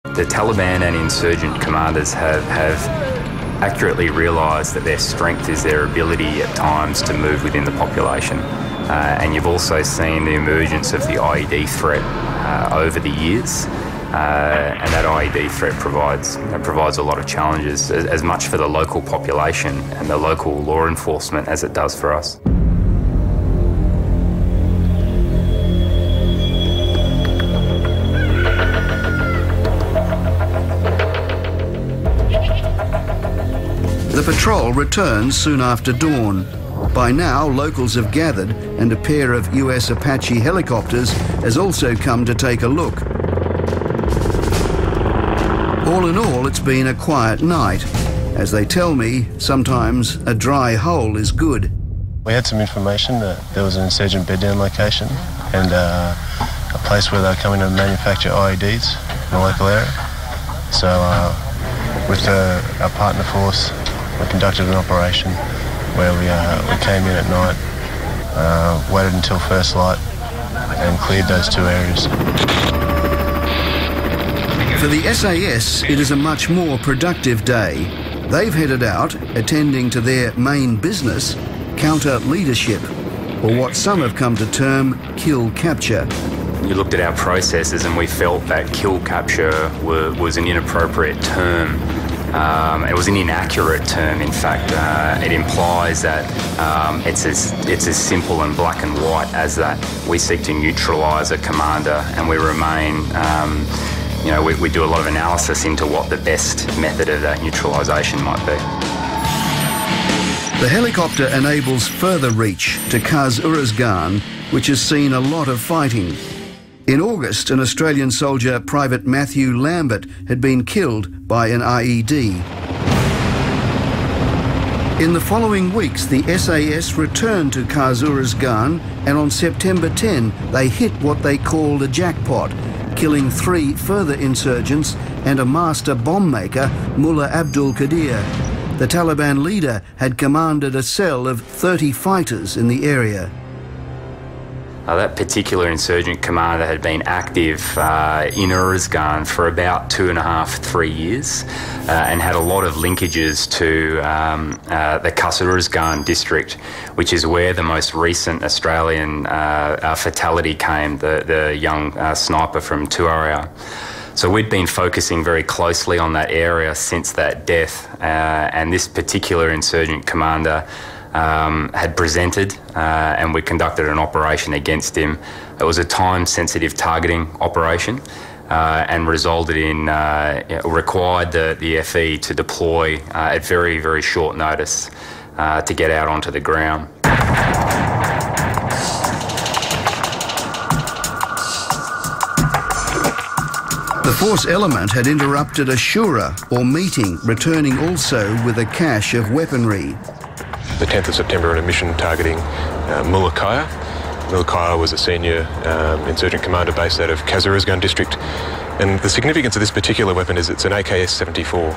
The Taliban and insurgent commanders have accurately realised that their strength is their ability at times to move within the population. And you've also seen the emergence of the IED threat over the years. And that IED threat provides a lot of challenges, as much for the local population and the local law enforcement as it does for us. The patrol returns soon after dawn. By now, locals have gathered and a pair of US Apache helicopters has also come to take a look. All in all, it's been a quiet night. As they tell me, sometimes a dry hole is good. We had some information that there was an insurgent bed-down location and a place where they're coming to manufacture IEDs in the local area. So with our partner force, we conducted an operation where we came in at night, waited until first light and cleared those two areas. For the SAS, it is a much more productive day. They've headed out, attending to their main business, counter-leadership, or what some have come to term kill-capture. You looked at our processes and we felt that kill-capture was an inappropriate term. It was an inaccurate term, in fact. It implies that it's as simple and black and white as that. We seek to neutralise a commander and we remain, we do a lot of analysis into what the best method of that neutralisation might be. The helicopter enables further reach to Kaz-Uruzgan, which has seen a lot of fighting. In August, an Australian soldier, Private Matthew Lambert, had been killed by an IED. In the following weeks, the SAS returned to Kaz-Uruzgan, and on September 10, they hit what they called a jackpot, killing 3 further insurgents and a master bomb maker, Mullah Abdul Qadir. The Taliban leader had commanded a cell of 30 fighters in the area. That particular insurgent commander had been active in Uruzgan for about 2.5–3 years and had a lot of linkages to the Kaz-Uruzgan district, which is where the most recent Australian fatality came, the young sniper from Tuaria. So we'd been focusing very closely on that area since that death, and this particular insurgent commander had presented and we conducted an operation against him. It was a time-sensitive targeting operation and resulted in, required the FE to deploy at very, very short notice to get out onto the ground. The force element had interrupted a shura, or meeting, returning also with a cache of weaponry. The 10th of September, in a mission targeting Mullah Kaya. Mullah Kaya was a senior insurgent commander based out of Kaz-Uruzgan district. And the significance of this particular weapon is it's an AKS-74.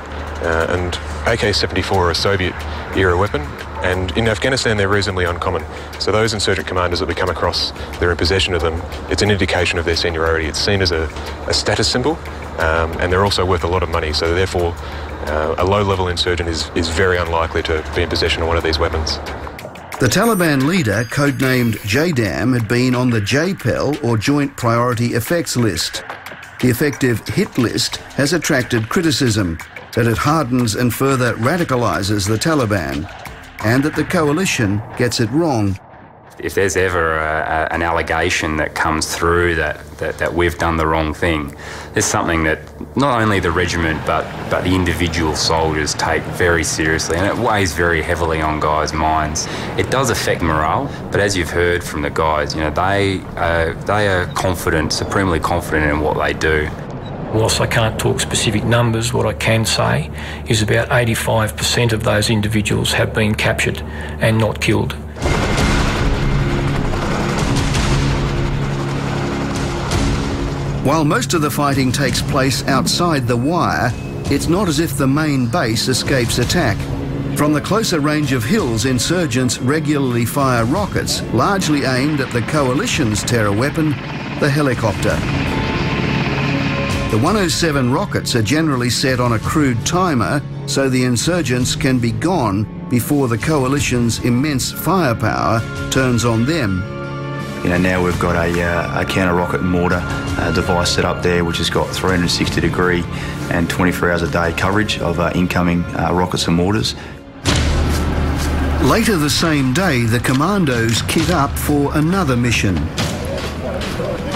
And AKS-74 are a Soviet-era weapon, and in Afghanistan they're reasonably uncommon. So those insurgent commanders that we come across, they're in possession of them, it's an indication of their seniority. It's seen as a status symbol, and they're also worth a lot of money. So therefore, a low-level insurgent is very unlikely to be in possession of one of these weapons. The Taliban leader, codenamed JDAM, had been on the JPEL, or Joint Priority Effects List. The effective hit list has attracted criticism that it hardens and further radicalises the Taliban, and that the coalition gets it wrong. If there's ever an allegation that comes through that we've done the wrong thing, there's something that not only the regiment but the individual soldiers take very seriously, and it weighs very heavily on guys' minds. It does affect morale, but as you've heard from the guys, they are confident, supremely confident in what they do. Whilst I can't talk specific numbers, what I can say is about 85% of those individuals have been captured and not killed. While most of the fighting takes place outside the wire, it's not as if the main base escapes attack. From the closer range of hills, insurgents regularly fire rockets, largely aimed at the coalition's terror weapon, the helicopter. The 107 rockets are generally set on a crude timer so the insurgents can be gone before the coalition's immense firepower turns on them. You know, now we've got a counter-rocket mortar device set up there which has got 360-degree and 24 hours a day coverage of incoming rockets and mortars. Later the same day, the Commandos kit up for another mission.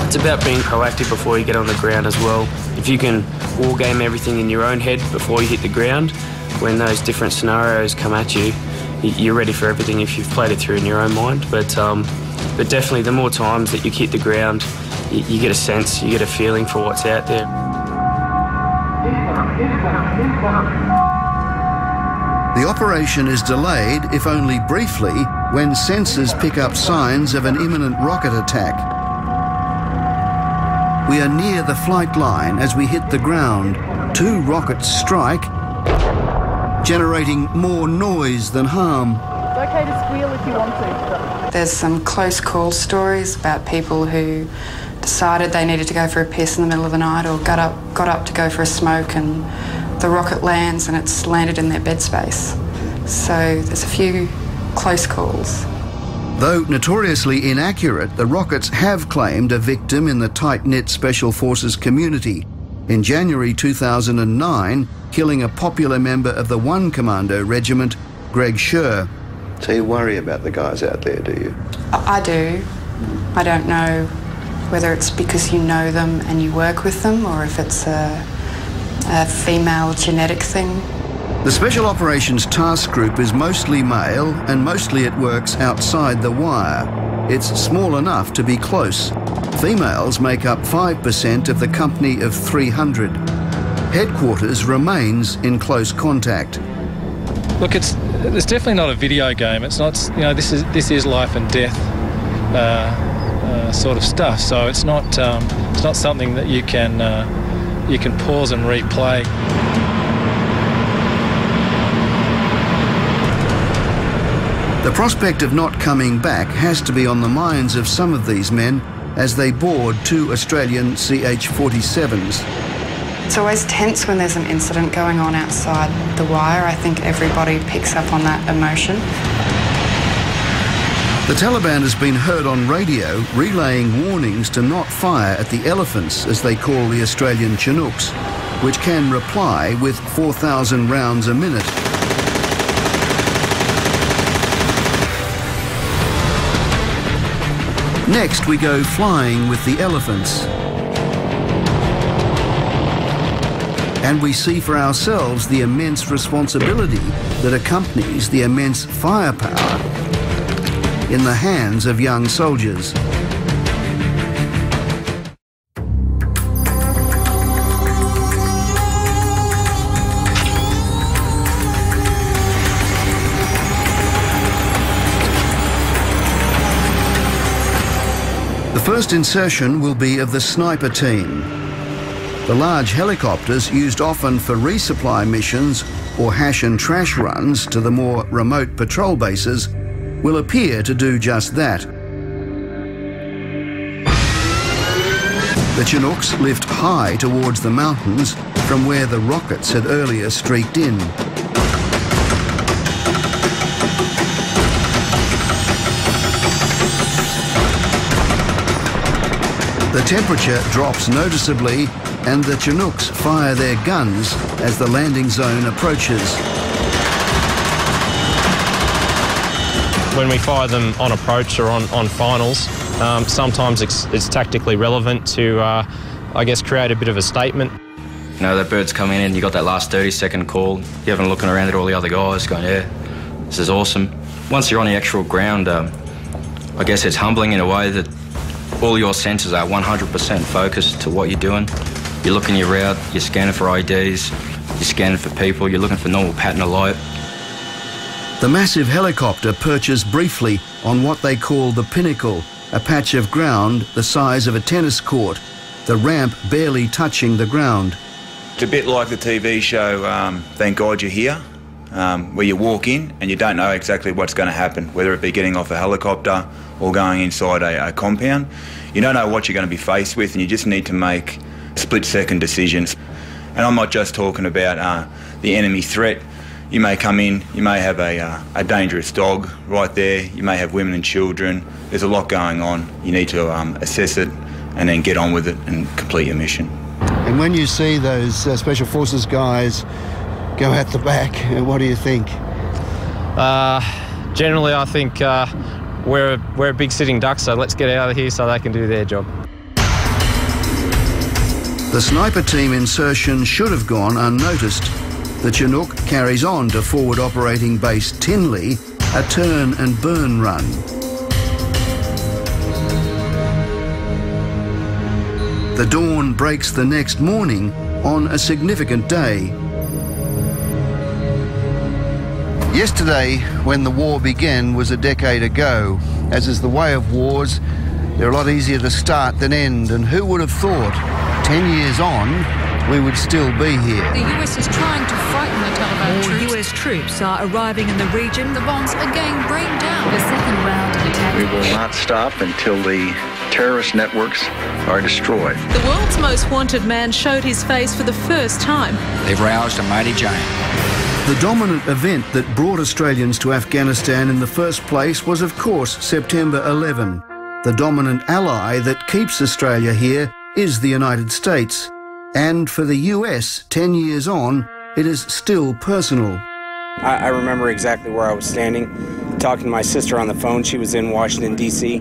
It's about being proactive before you get on the ground as well. If you can war game everything in your own head before you hit the ground, when those different scenarios come at you, you're ready for everything if you've played it through in your own mind. But definitely the more times that you hit the ground, you get a sense, you get a feeling for what's out there. The operation is delayed, if only briefly, when sensors pick up signs of an imminent rocket attack. We are near the flight line as we hit the ground. 2 rockets strike, generating more noise than harm. It's okay to squeal if you want to. There's some close call stories about people who decided they needed to go for a piss in the middle of the night or got up to go for a smoke, and the rocket lands and it's landed in their bed space. So there's a few close calls. Though notoriously inaccurate, the rockets have claimed a victim in the tight-knit Special Forces community. In January 2009, killing a popular member of the 1 Commando Regiment, Greg Scher. So you worry about the guys out there, do you? I do. I don't know whether it's because you know them and you work with them, or if it's a female genetic thing. The Special Operations Task Group is mostly male and mostly it works outside the wire. It's small enough to be close. Females make up 5% of the company of 300. Headquarters remains in close contact. Look, it's definitely not a video game. It's not, you know, this is life and death sort of stuff. So it's not something that you can pause and replay. The prospect of not coming back has to be on the minds of some of these men as they board 2 Australian CH-47s. It's always tense when there's an incident going on outside the wire. I think everybody picks up on that emotion. The Taliban has been heard on radio relaying warnings to not fire at the elephants, as they call the Australian Chinooks, which can reply with 4,000 rounds a minute. Next, we go flying with the elephants. And we see for ourselves the immense responsibility that accompanies the immense firepower in the hands of young soldiers. The first insertion will be of the sniper team. The large helicopters, used often for resupply missions or hash and trash runs to the more remote patrol bases, will appear to do just that. The Chinooks lift high towards the mountains from where the rockets had earlier streaked in. The temperature drops noticeably and the Chinooks fire their guns as the landing zone approaches. When we fire them on approach or on finals, sometimes it's tactically relevant to, I guess, create a bit of a statement. You know, that bird's coming in, you got that last 30-second call, you're having looking around at all the other guys going, yeah, this is awesome. Once you're on the actual ground, I guess it's humbling in a way that all your senses are 100% focused to what you're doing. You're looking your route, you're scanning for IDs, you're scanning for people, you're looking for normal pattern of light. The massive helicopter perches briefly on what they call the pinnacle, a patch of ground the size of a tennis court, the ramp barely touching the ground. It's a bit like the TV show Thank God You're Here, where you walk in and you don't know exactly what's going to happen, whether it be getting off a helicopter or going inside a compound. You don't know what you're going to be faced with, and you just need to make split-second decisions. And I'm not just talking about the enemy threat. You may come in, you may have a dangerous dog right there, you may have women and children. There's a lot going on. You need to assess it and then get on with it and complete your mission. And when you see those Special Forces guys go out the back, what do you think? Generally, I think we're a big sitting duck, so let's get out of here so they can do their job. The sniper team insertion should have gone unnoticed. The Chinook carries on to forward operating base Tinley, a turn and burn run. The dawn breaks the next morning on a significant day. Yesterday, when the war began, was a decade ago. As is the way of wars, they're a lot easier to start than end, and who would have thought, 10 years on, we would still be here. The US is trying to frighten the Taliban troops. More US troops are arriving in the region. The bombs again rain down. The second round of attack. We will not stop until the terrorist networks are destroyed. The world's most wanted man showed his face for the first time. They've roused a mighty giant. The dominant event that brought Australians to Afghanistan in the first place was, of course, September 11. The dominant ally that keeps Australia here is the United States. And for the US, 10 years on, it is still personal. I remember exactly where I was standing, talking to my sister on the phone. She was in Washington, D.C.